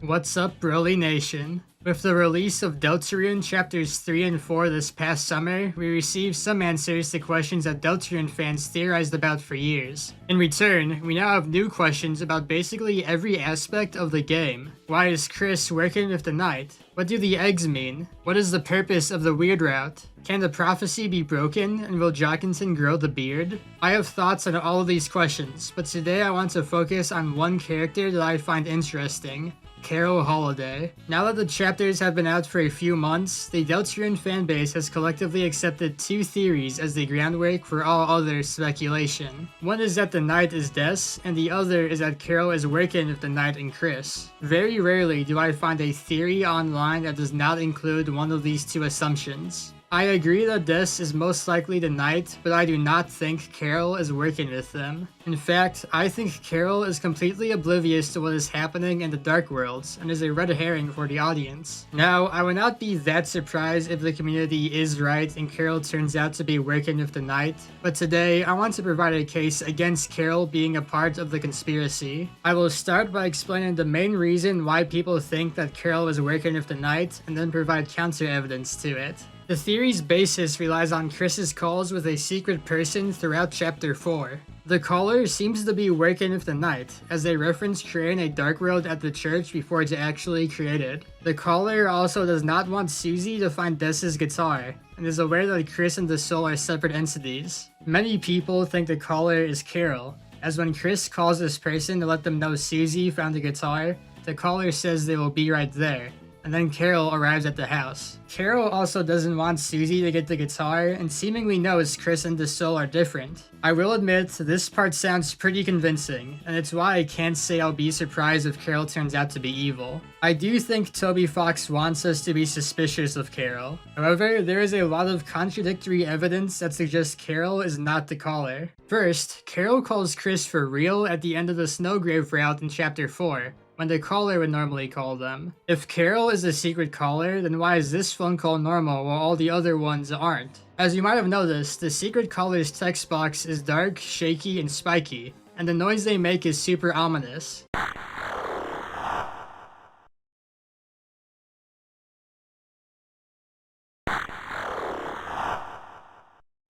What's up, Bruhlie Nation? With the release of Deltarune Chapters 3 and 4 this past summer, we received some answers to questions that Deltarune fans theorized about for years. In return, we now have new questions about basically every aspect of the game. Why is Kris working with the Knight? What do the eggs mean? What is the purpose of the weird route? Can the prophecy be broken, and will Jockington grow the beard? I have thoughts on all of these questions, but today I want to focus on one character that I find interesting. Holiday. Now that the chapters have been out for a few months, the Deltarune fanbase has collectively accepted two theories as the groundwork for all other speculation. One is that the Knight is Dess, and the other is that Carol is working with the Knight and Kris. Very rarely do I find a theory online that does not include one of these two assumptions. I agree that Dess is most likely the Knight, but I do not think Carol is working with them. In fact, I think Carol is completely oblivious to what is happening in the Dark Worlds, and is a red herring for the audience. Now, I would not be that surprised if the community is right and Carol turns out to be working with the Knight, but today I want to provide a case against Carol being a part of the conspiracy. I will start by explaining the main reason why people think that Carol is working with the Knight, and then provide counter evidence to it. The theory's basis relies on Kris's calls with a secret person throughout Chapter 4. The caller seems to be working with the Knight, as they reference creating a dark world at the church before it's actually created. The caller also does not want Susie to find Dess's guitar, and is aware that Kris and the soul are separate entities. Many people think the caller is Carol, as when Kris calls this person to let them know Susie found the guitar, the caller says they will be right there, and then Carol arrives at the house. Carol also doesn't want Susie to get the guitar, and seemingly knows Kris and the soul are different. I will admit, this part sounds pretty convincing, and it's why I can't say I'll be surprised if Carol turns out to be evil. I do think Toby Fox wants us to be suspicious of Carol. However, there is a lot of contradictory evidence that suggests Carol is not the caller. First, Carol calls Kris for real at the end of the Snowgrave route in Chapter 4. When the caller would normally call them. If Carol is the secret caller, then why is this phone call normal while all the other ones aren't? As you might have noticed, the secret caller's text box is dark, shaky, and spiky, and the noise they make is super ominous.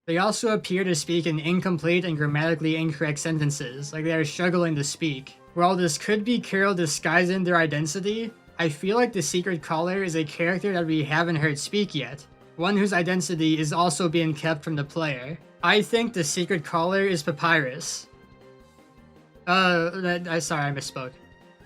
They also appear to speak in incomplete and grammatically incorrect sentences, like they are struggling to speak. While this could be Carol disguising their identity, I feel like the secret caller is a character that we haven't heard speak yet, one whose identity is also being kept from the player. I think the secret caller is Papyrus. Sorry, I misspoke.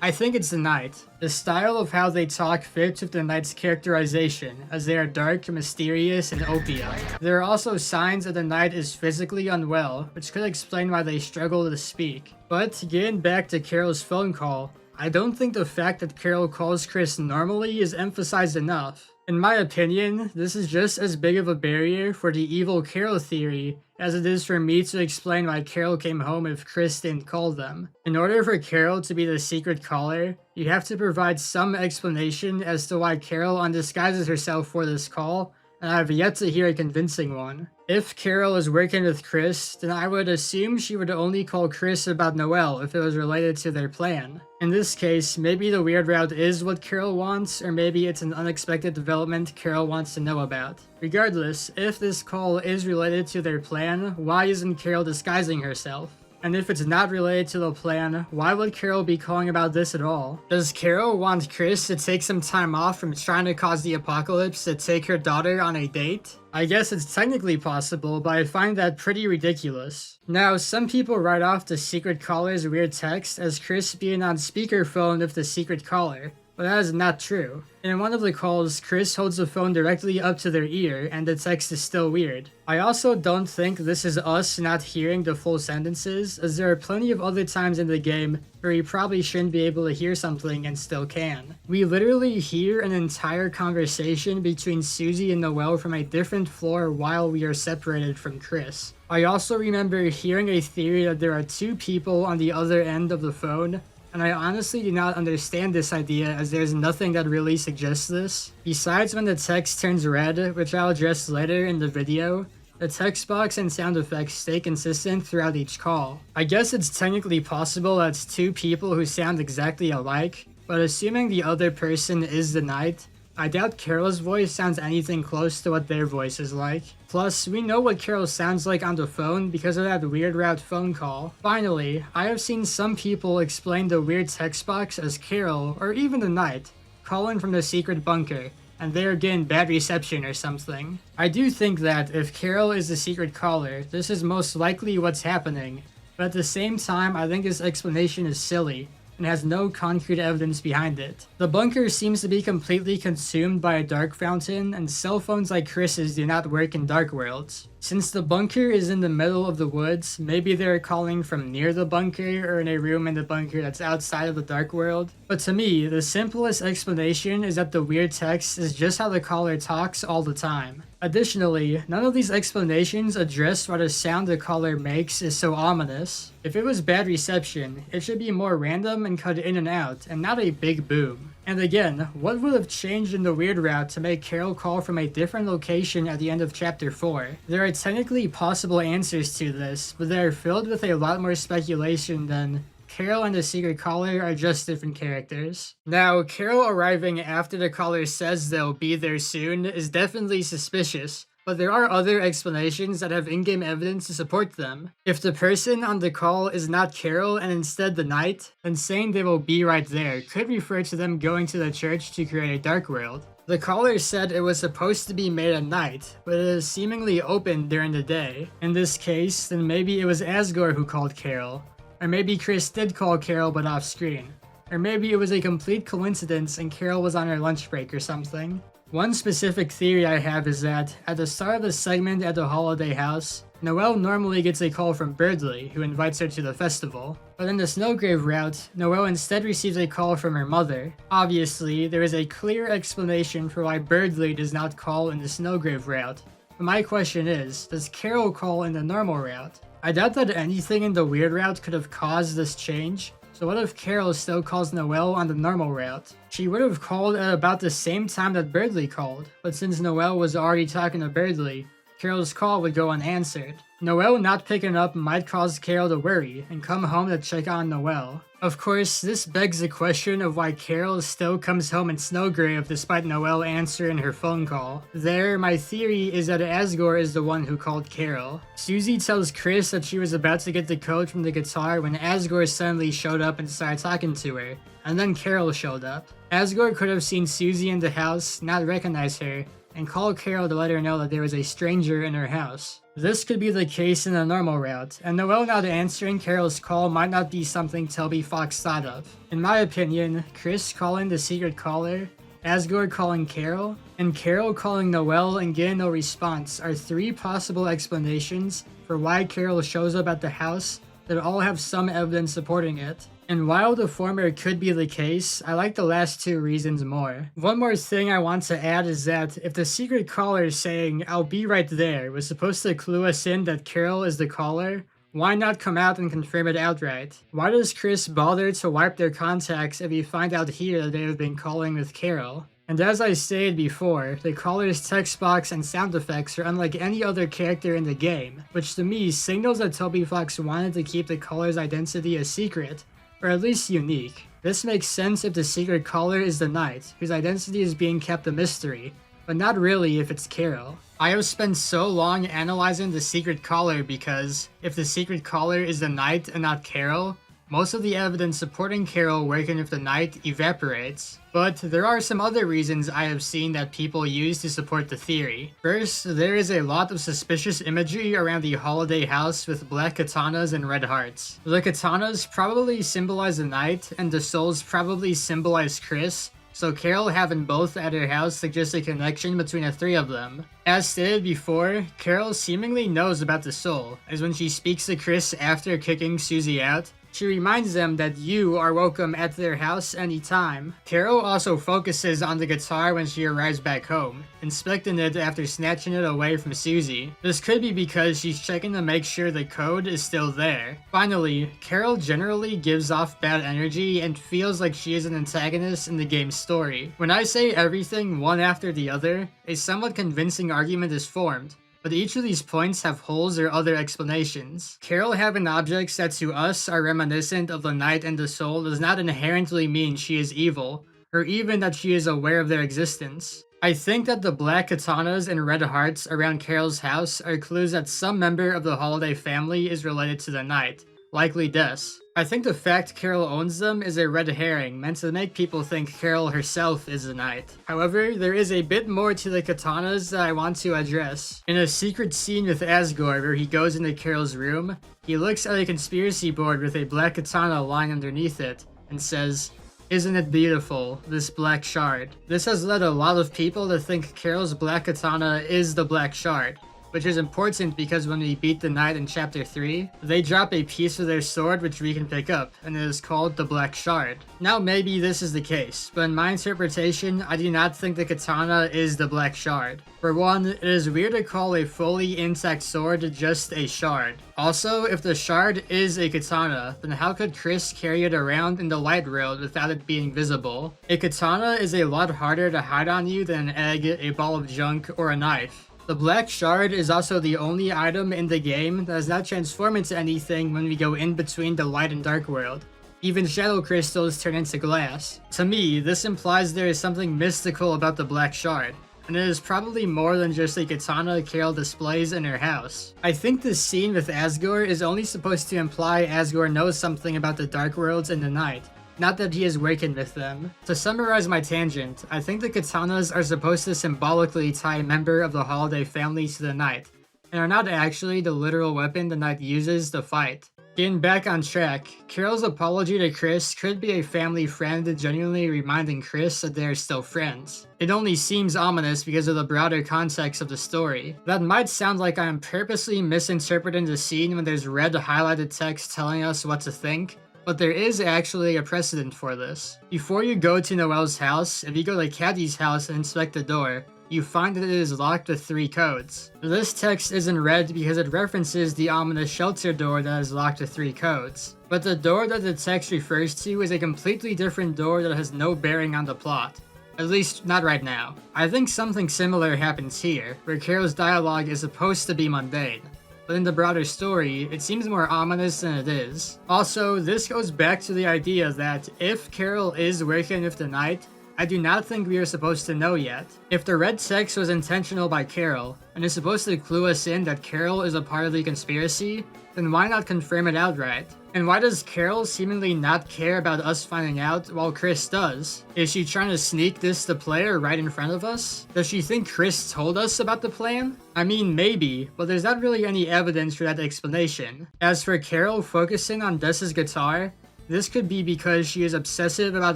I think it's the Knight. The style of how they talk fits with the Knight's characterization, as they are dark, mysterious, and opium. There are also signs that the Knight is physically unwell, which could explain why they struggle to speak. But getting back to Carol's phone call, I don't think the fact that Carol calls Kris normally is emphasized enough. In my opinion, this is just as big of a barrier for the evil Carol theory as it is for me to explain why Carol came home if Kris didn't call them. In order for Carol to be the secret caller, you have to provide some explanation as to why Carol undisguises herself for this call, and I have yet to hear a convincing one. If Carol is working with Kris, then I would assume she would only call Kris about Noelle if it was related to their plan. In this case, maybe the weird route is what Carol wants, or maybe it's an unexpected development Carol wants to know about. Regardless, if this call is related to their plan, why isn't Carol disguising herself? And if it's not related to the plan, why would Carol be calling about this at all? Does Carol want Kris to take some time off from trying to cause the apocalypse to take her daughter on a date? I guess it's technically possible, but I find that pretty ridiculous. Now, some people write off the secret caller's weird text as Kris being on speakerphone with the secret caller, but that is not true. In one of the calls, Kris holds the phone directly up to their ear, and the text is still weird. I also don't think this is us not hearing the full sentences, as there are plenty of other times in the game where we probably shouldn't be able to hear something and still can. We literally hear an entire conversation between Susie and Noelle from a different floor while we are separated from Kris. I also remember hearing a theory that there are two people on the other end of the phone, and I honestly do not understand this idea as there's nothing that really suggests this. Besides when the text turns red, which I'll address later in the video, the text box and sound effects stay consistent throughout each call. I guess it's technically possible that it's two people who sound exactly alike, but assuming the other person is the Knight, I doubt Carol's voice sounds anything close to what their voice is like. Plus, we know what Carol sounds like on the phone because of that weird route phone call. Finally, I have seen some people explain the weird text box as Carol, or even the Knight, calling from the secret bunker, and they're getting bad reception or something. I do think that if Carol is the secret caller, this is most likely what's happening, but at the same time I think this explanation is silly and has no concrete evidence behind it. The bunker seems to be completely consumed by a dark fountain, and cell phones like Kris's do not work in dark worlds. Since the bunker is in the middle of the woods, maybe they're calling from near the bunker or in a room in the bunker that's outside of the dark world. But to me, the simplest explanation is that the weird text is just how the caller talks all the time. Additionally, none of these explanations address why the sound the caller makes is so ominous. If it was bad reception, it should be more random and cut in and out, and not a big boom. And again, what would have changed in the weird route to make Carol call from a different location at the end of Chapter 4? There are technically possible answers to this, but they are filled with a lot more speculation than Carol and the secret caller are just different characters. Now, Carol arriving after the caller says they'll be there soon is definitely suspicious, but there are other explanations that have in-game evidence to support them. If the person on the call is not Carol and instead the Knight, then saying they will be right there could refer to them going to the church to create a dark world. The caller said it was supposed to be made at night, but it is seemingly open during the day. In this case, then maybe it was Asgore who called Carol. Or maybe Kris did call Carol but off screen. Or maybe it was a complete coincidence and Carol was on her lunch break or something. One specific theory I have is that, at the start of the segment at the Holiday house, Noelle normally gets a call from Bruhlie, who invites her to the festival. But in the Snowgrave route, Noelle instead receives a call from her mother. Obviously, there is a clear explanation for why Bruhlie does not call in the Snowgrave route. But my question is, does Carol call in the normal route? I doubt that anything in the weird route could have caused this change. So what if Carol still calls Noelle on the normal route? She would have called at about the same time that Bruhlie called, but since Noelle was already talking to Bruhlie, Carol's call would go unanswered. Noelle not picking up might cause Carol to worry and come home to check on Noelle. Of course, this begs the question of why Carol still comes home in Snowgrave despite Noelle answering her phone call. There, my theory is that Asgore is the one who called Carol. Susie tells Kris that she was about to get the code from the guitar when Asgore suddenly showed up and started talking to her, and then Carol showed up. Asgore could have seen Susie in the house, not recognize her, and call Carol to let her know that there was a stranger in her house. This could be the case in the normal route, and Noelle not answering Carol's call might not be something Toby Fox thought of. In my opinion, Kris calling the secret caller, Asgore calling Carol, and Carol calling Noelle and getting no response are three possible explanations for why Carol shows up at the house that all have some evidence supporting it. And while the former could be the case, I like the last two reasons more. One more thing I want to add is that if the secret caller saying, "I'll be right there," was supposed to clue us in that Carol is the caller, why not come out and confirm it outright? Why does Kris bother to wipe their contacts if we find out here that they have been calling with Carol? And as I stated before, the caller's text box and sound effects are unlike any other character in the game, which to me signals that Toby Fox wanted to keep the caller's identity a secret, or at least unique. This makes sense if the secret caller is the Knight, whose identity is being kept a mystery, but not really if it's Carol. I have spent so long analyzing the secret caller because, if the secret caller is the Knight and not Carol, most of the evidence supporting Carol working with the Knight evaporates. But there are some other reasons I have seen that people use to support the theory. First, there is a lot of suspicious imagery around the Holiday house with black katanas and red hearts. The katanas probably symbolize the Knight, and the souls probably symbolize Kris, so Carol having both at her house suggests a connection between the three of them. As stated before, Carol seemingly knows about the soul, as when she speaks to Kris after kicking Susie out, she reminds them that you are welcome at their house anytime. Carol also focuses on the guitar when she arrives back home, inspecting it after snatching it away from Susie. This could be because she's checking to make sure the code is still there. Finally, Carol generally gives off bad energy and feels like she is an antagonist in the game's story. When I say everything one after the other, a somewhat convincing argument is formed. But each of these points have holes or other explanations. Carol having objects that to us are reminiscent of the Knight and the Soul does not inherently mean she is evil, or even that she is aware of their existence. I think that the black katanas and red hearts around Carol's house are clues that some member of the Holiday family is related to the Knight, likely Dess. I think the fact Carol owns them is a red herring meant to make people think Carol herself is a knight. However, there is a bit more to the katanas that I want to address. In a secret scene with Asgore where he goes into Carol's room, he looks at a conspiracy board with a black katana lying underneath it and says, "Isn't it beautiful, this black shard?" This has led a lot of people to think Carol's black katana is the black shard, which is important because when we beat the Knight in Chapter 3, they drop a piece of their sword which we can pick up, and it is called the Black Shard. Now maybe this is the case, but in my interpretation, I do not think the katana is the Black Shard. For one, it is weird to call a fully intact sword just a shard. Also, if the shard is a katana, then how could Kris carry it around in the light world without it being visible? A katana is a lot harder to hide on you than an egg, a ball of junk, or a knife. The Black Shard is also the only item in the game that does not transform into anything when we go in between the light and dark world. Even shadow crystals turn into glass. To me, this implies there is something mystical about the Black Shard, and it is probably more than just a katana Carol displays in her house. I think this scene with Asgore is only supposed to imply Asgore knows something about the dark worlds and the night, not that he is working with them. To summarize my tangent, I think the katanas are supposed to symbolically tie a member of the Holiday family to the Knight, and are not actually the literal weapon the Knight uses to fight. Getting back on track, Carol's apology to Kris could be a family friend genuinely reminding Kris that they are still friends. It only seems ominous because of the broader context of the story. That might sound like I am purposely misinterpreting the scene when there's red highlighted text telling us what to think, but there is actually a precedent for this. Before you go to Noelle's house, if you go to Caddy's house and inspect the door, you find that it is locked with 3 codes. This text isn't red because it references the ominous shelter door that is locked with 3 codes. But the door that the text refers to is a completely different door that has no bearing on the plot. At least, not right now. I think something similar happens here, where Carol's dialogue is supposed to be mundane. But in the broader story, it seems more ominous than it is. Also, this goes back to the idea that if Carol is working with the Knight, I do not think we are supposed to know yet. If the red text was intentional by Carol, and is supposed to clue us in that Carol is a part of the conspiracy, then why not confirm it outright? And why does Carol seemingly not care about us finding out while Kris does? Is she trying to sneak this to player right in front of us? Does she think Kris told us about the plan? I mean, maybe, but there's not really any evidence for that explanation. As for Carol focusing on Dess's guitar, this could be because she is obsessive about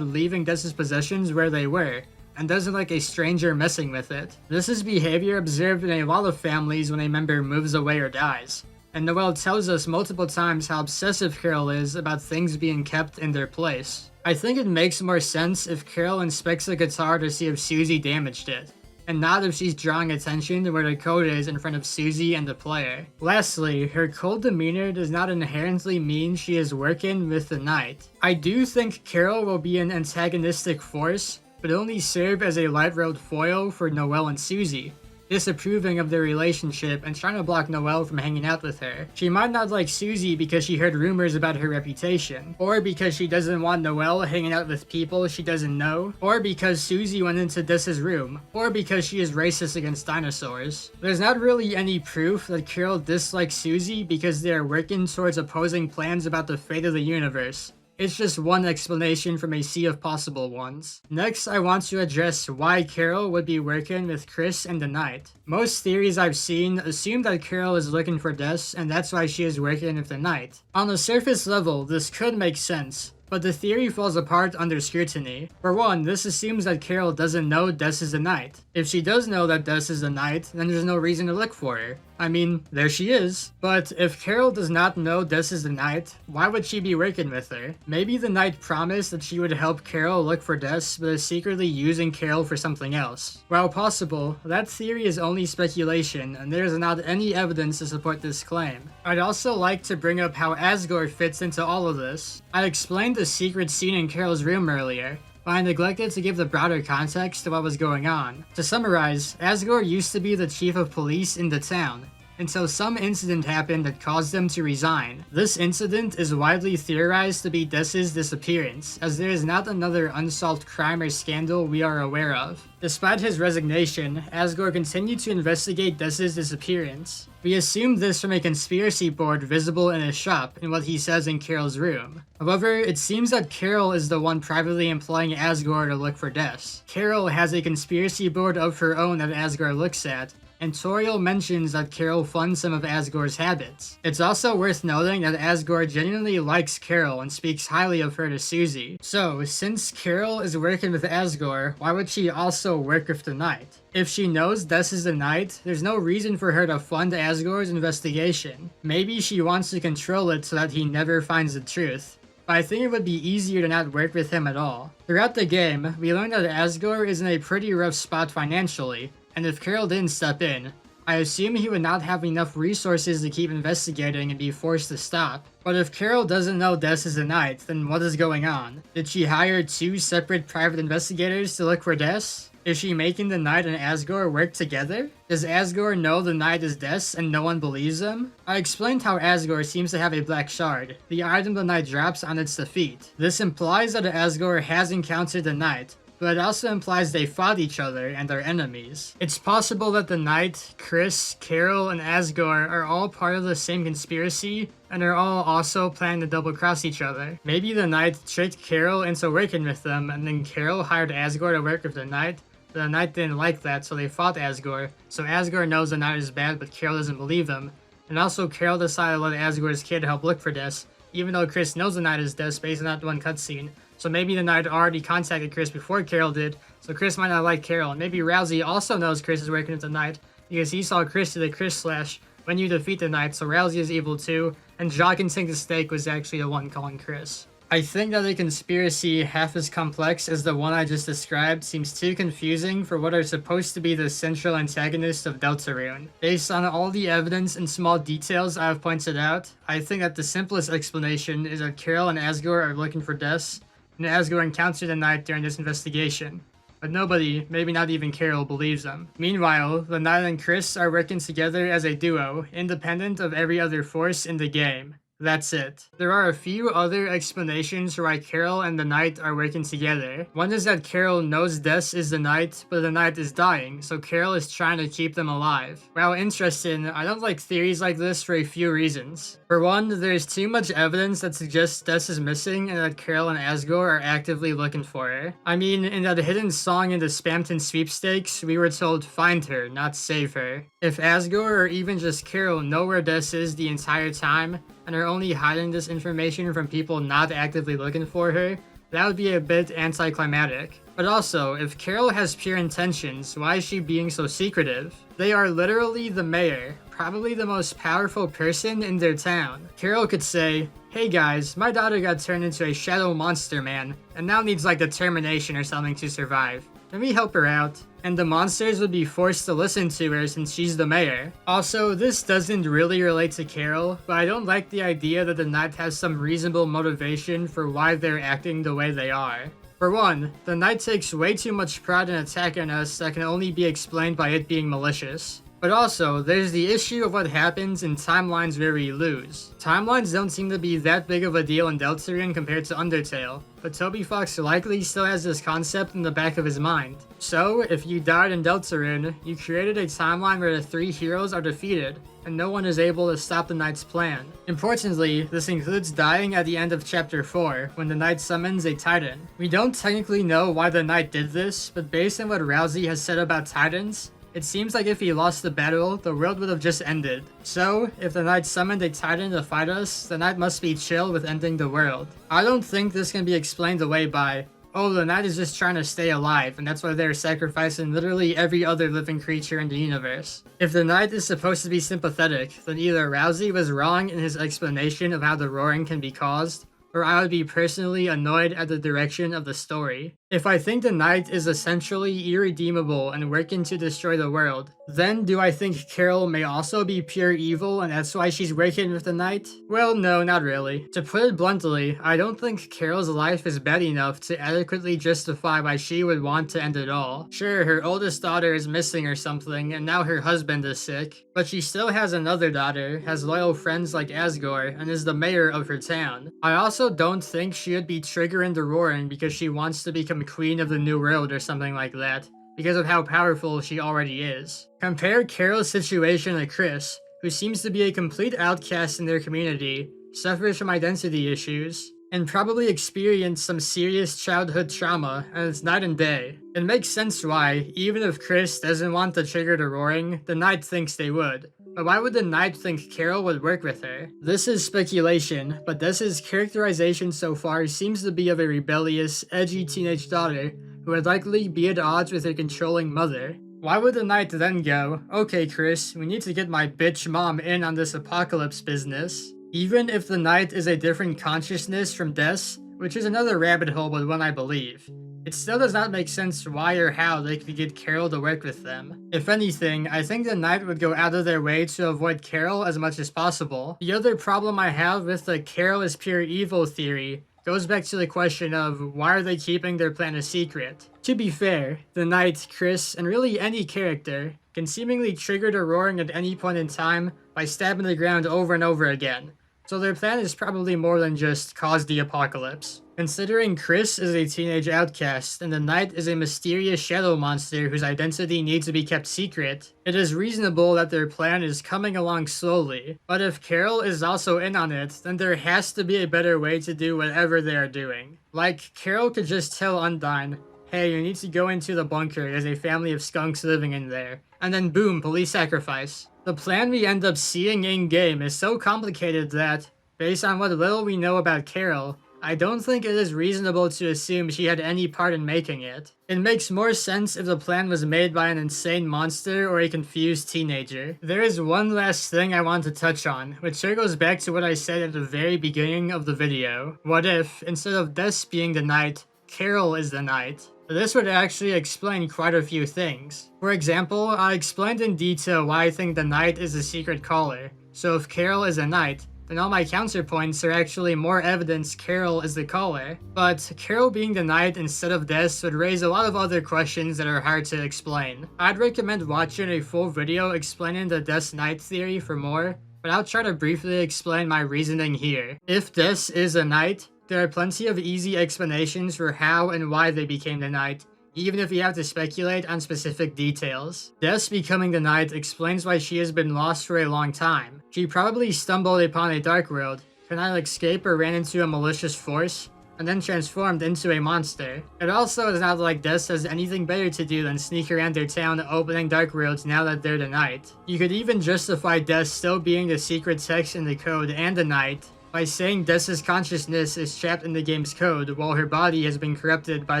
leaving Dess's possessions where they were, and doesn't like a stranger messing with it. This is behavior observed in a lot of families when a member moves away or dies, and Noelle tells us multiple times how obsessive Carol is about things being kept in their place. I think it makes more sense if Carol inspects the guitar to see if Susie damaged it, and not if she's drawing attention to where the code is in front of Susie and the player. Lastly, her cold demeanor does not inherently mean she is working with the Knight. I do think Carol will be an antagonistic force, but only serve as a light road foil for Noelle and Susie, disapproving of their relationship and trying to block Noelle from hanging out with her. She might not like Susie because she heard rumors about her reputation, or because she doesn't want Noelle hanging out with people she doesn't know, or because Susie went into Dess's room, or because she is racist against dinosaurs. There's not really any proof that Carol dislikes Susie because they are working towards opposing plans about the fate of the universe. It's just one explanation from a sea of possible ones. Next, I want to address why Carol would be working with Kris and the Knight. Most theories I've seen assume that Carol is looking for Dess, and that's why she is working with the Knight. On the surface level, this could make sense, but the theory falls apart under scrutiny. For one, this assumes that Carol doesn't know Dess is the Knight. If she does know that Dess is the Knight, then there's no reason to look for her. I mean, there she is. But if Carol does not know Dess is the Knight, why would she be working with her? Maybe the Knight promised that she would help Carol look for Dess, but is secretly using Carol for something else. While possible, that theory is only speculation, and there is not any evidence to support this claim. I'd also like to bring up how Asgore fits into all of this. I explained the secret scene in Carol's room earlier, but I neglected to give the broader context to what was going on. To summarize, Asgore used to be the chief of police in the town, until some incident happened that caused them to resign. This incident is widely theorized to be Dess's disappearance, as there is not another unsolved crime or scandal we are aware of. Despite his resignation, Asgore continued to investigate Dess's disappearance. We assumed this from a conspiracy board visible in his shop and what he says in Carol's room. However, it seems that Carol is the one privately employing Asgore to look for Dess. Carol has a conspiracy board of her own that Asgore looks at, and Toriel mentions that Carol funds some of Asgore's habits. It's also worth noting that Asgore genuinely likes Carol and speaks highly of her to Susie. So, since Carol is working with Asgore, why would she also work with the Knight? If she knows Dess is the Knight, there's no reason for her to fund Asgore's investigation. Maybe she wants to control it so that he never finds the truth. But I think it would be easier to not work with him at all. Throughout the game, we learned that Asgore is in a pretty rough spot financially, and if Carol didn't step in, I assume he would not have enough resources to keep investigating and be forced to stop. But if Carol doesn't know Dess is a Knight, then what is going on? Did she hire two separate private investigators to look for Dess? Is she making the Knight and Asgore work together? Does Asgore know the Knight is Dess and no one believes him? I explained how Asgore seems to have a black shard, the item the Knight drops on its defeat. This implies that Asgore has encountered the Knight, but it also implies they fought each other and are enemies. It's possible that the Knight, Kris, Carol, and Asgore are all part of the same conspiracy and are all also planning to double-cross each other. Maybe the Knight tricked Carol into working with them, and then Carol hired Asgore to work with the Knight. The Knight didn't like that, so they fought Asgore. So Asgore knows the Knight is bad, but Carol doesn't believe him. And also Carol decided to let Asgore's kid help look for Dess, even though Kris knows the Knight is Dess based on that one cutscene. So maybe the Knight already contacted Kris before Carol did, so Kris might not like Carol. And maybe Rousey also knows Kris is working with the Knight, because he saw Kris do the Kris slash when you defeat the Knight, so Rousey is evil too, and Jockington the Stake was actually the one calling Kris. I think that a conspiracy half as complex as the one I just described seems too confusing for what are supposed to be the central antagonists of Deltarune. Based on all the evidence and small details I have pointed out, I think that the simplest explanation is that Carol and Asgore are looking for Dess, and Asgore encountered the Knight during this investigation. But nobody, maybe not even Carol, believes them. Meanwhile, the Knight and Kris are working together as a duo, independent of every other force in the game. That's it. There are a few other explanations for why Carol and the Knight are working together. One is that Carol knows Dess is the Knight, but the Knight is dying, so Carol is trying to keep them alive. While interesting, I don't like theories like this for a few reasons. For one, there's too much evidence that suggests Dess is missing and that Carol and Asgore are actively looking for her. I mean, in that hidden song in the Spamton sweepstakes, we were told find her, not save her. If Asgore or even just Carol know where Dess is the entire time, and are only hiding this information from people not actively looking for her, that would be a bit anticlimactic. But also, if Carol has pure intentions, why is she being so secretive? They are literally the mayor, probably the most powerful person in their town. Carol could say, hey guys, my daughter got turned into a shadow monster man, and now needs like determination or something to survive. Can we help her out? And the monsters would be forced to listen to her since she's the mayor. Also, this doesn't really relate to Carol, but I don't like the idea that the Knight has some reasonable motivation for why they're acting the way they are. For one, the Knight takes way too much pride in attacking us that can only be explained by it being malicious. But also, there's the issue of what happens in timelines where we lose. Timelines don't seem to be that big of a deal in Deltarune compared to Undertale, but Toby Fox likely still has this concept in the back of his mind. So, if you died in Deltarune, you created a timeline where the three heroes are defeated, and no one is able to stop the Knight's plan. Importantly, this includes dying at the end of Chapter 4, when the Knight summons a Titan. We don't technically know why the Knight did this, but based on what Rousey has said about Titans, it seems like if he lost the battle, the world would have just ended. So, if the Knight summoned a Titan to fight us, the Knight must be chill with ending the world. I don't think this can be explained away by, oh, the Knight is just trying to stay alive, and that's why they're sacrificing literally every other living creature in the universe. If the Knight is supposed to be sympathetic, then either Rousey was wrong in his explanation of how the roaring can be caused, or I would be personally annoyed at the direction of the story. If I think the Knight is essentially irredeemable and working to destroy the world, then do I think Carol may also be pure evil and that's why she's working with the Knight? Well, no, not really. To put it bluntly, I don't think Carol's life is bad enough to adequately justify why she would want to end it all. Sure, her oldest daughter is missing or something, and now her husband is sick, but she still has another daughter, has loyal friends like Asgore, and is the mayor of her town. I also don't think she would be triggering the roaring because she wants to become queen of the new world or something like that, because of how powerful she already is. Compare Carol's situation to Kris, who seems to be a complete outcast in their community, suffers from identity issues, and probably experienced some serious childhood trauma, and it's night and day. It makes sense why, even if Kris doesn't want to trigger the roaring, the Knight thinks they would. But why would the Knight think Carol would work with her? This is speculation, but Dess's characterization so far seems to be of a rebellious, edgy teenage daughter who would likely be at odds with her controlling mother. Why would the Knight then go, "Okay Kris, we need to get my bitch mom in on this apocalypse business"? Even if the Knight is a different consciousness from Dess, which is another rabbit hole but one I believe, it still does not make sense why or how they could get Carol to work with them. If anything, I think the Knight would go out of their way to avoid Carol as much as possible. The other problem I have with the Carol is pure evil theory goes back to the question of why are they keeping their plan a secret? To be fair, the Knight, Kris, and really any character can seemingly trigger the roaring at any point in time by stabbing the ground over and over again. So their plan is probably more than just cause the apocalypse. Considering Kris is a teenage outcast and the Knight is a mysterious shadow monster whose identity needs to be kept secret, it is reasonable that their plan is coming along slowly. But if Carol is also in on it, then there has to be a better way to do whatever they are doing. Like, Carol could just tell Undyne, "Hey, you need to go into the bunker, there's a family of skunks living in there," and then boom, police sacrifice. The plan we end up seeing in-game is so complicated that, based on what little we know about Carol, I don't think it is reasonable to assume she had any part in making it. It makes more sense if the plan was made by an insane monster or a confused teenager. There is one last thing I want to touch on, which circles back to what I said at the very beginning of the video. What if, instead of Dess being the Knight, Carol is the Knight? This would actually explain quite a few things. For example, I explained in detail why I think the Knight is a secret caller, so if Carol is a Knight, then all my counterpoints are actually more evidence Carol is the caller. But Carol being the Knight instead of Dess would raise a lot of other questions that are hard to explain. I'd recommend watching a full video explaining the Dess Knight theory for more, but I'll try to briefly explain my reasoning here. If Dess is a Knight, there are plenty of easy explanations for how and why they became the Knight, even if you have to speculate on specific details. Dess becoming the Knight explains why she has been lost for a long time. She probably stumbled upon a dark world, could not escape or ran into a malicious force, and then transformed into a monster. It also is not like Dess has anything better to do than sneak around their town opening dark worlds now that they're the Knight. You could even justify Dess still being the secret text in the code and the Knight by saying Dess's consciousness is trapped in the game's code while her body has been corrupted by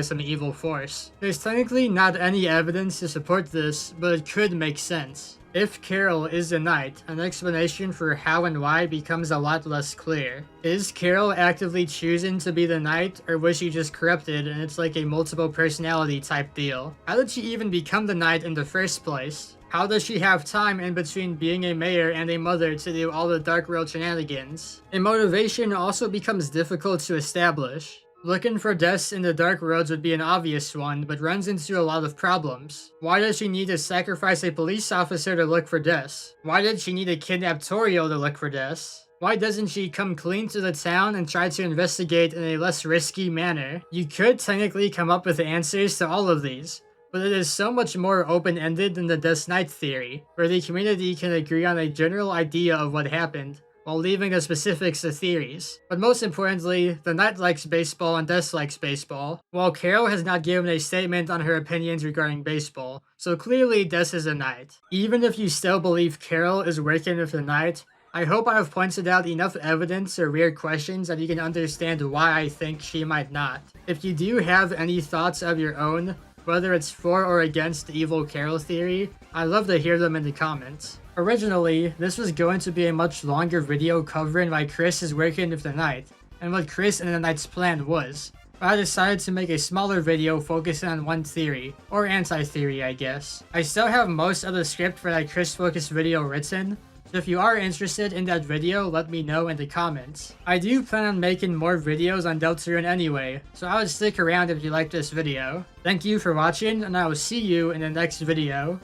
some evil force. There's technically not any evidence to support this, but it could make sense. If Carol is a Knight, an explanation for how and why becomes a lot less clear. Is Carol actively choosing to be the Knight, or was she just corrupted and it's like a multiple personality type deal? How did she even become the Knight in the first place? How does she have time in between being a mayor and a mother to do all the Dark World shenanigans? And motivation also becomes difficult to establish. Looking for Dess in the Dark Worlds would be an obvious one, but runs into a lot of problems. Why does she need to sacrifice a police officer to look for Dess? Why did she need to kidnap Toriel to look for Dess? Why doesn't she come clean to the town and try to investigate in a less risky manner? You could technically come up with answers to all of these, but it is so much more open-ended than the Dess Knight theory, where the community can agree on a general idea of what happened, while leaving the specifics to theories. But most importantly, the Knight likes baseball and Dess likes baseball, while Carol has not given a statement on her opinions regarding baseball, so clearly Dess is a Knight. Even if you still believe Carol is working with the Knight, I hope I have pointed out enough evidence or weird questions that you can understand why I think she might not. If you do have any thoughts of your own, whether it's for or against the evil Carol theory, I'd love to hear them in the comments. Originally, this was going to be a much longer video covering why Kris is working with the Knight, and what Kris and the Knight's plan was, but I decided to make a smaller video focusing on one theory, or anti-theory I guess. I still have most of the script for that Kris focused video written, so if you are interested in that video, let me know in the comments. I do plan on making more videos on Deltarune anyway, so I would stick around if you like this video. Thank you for watching, and I will see you in the next video.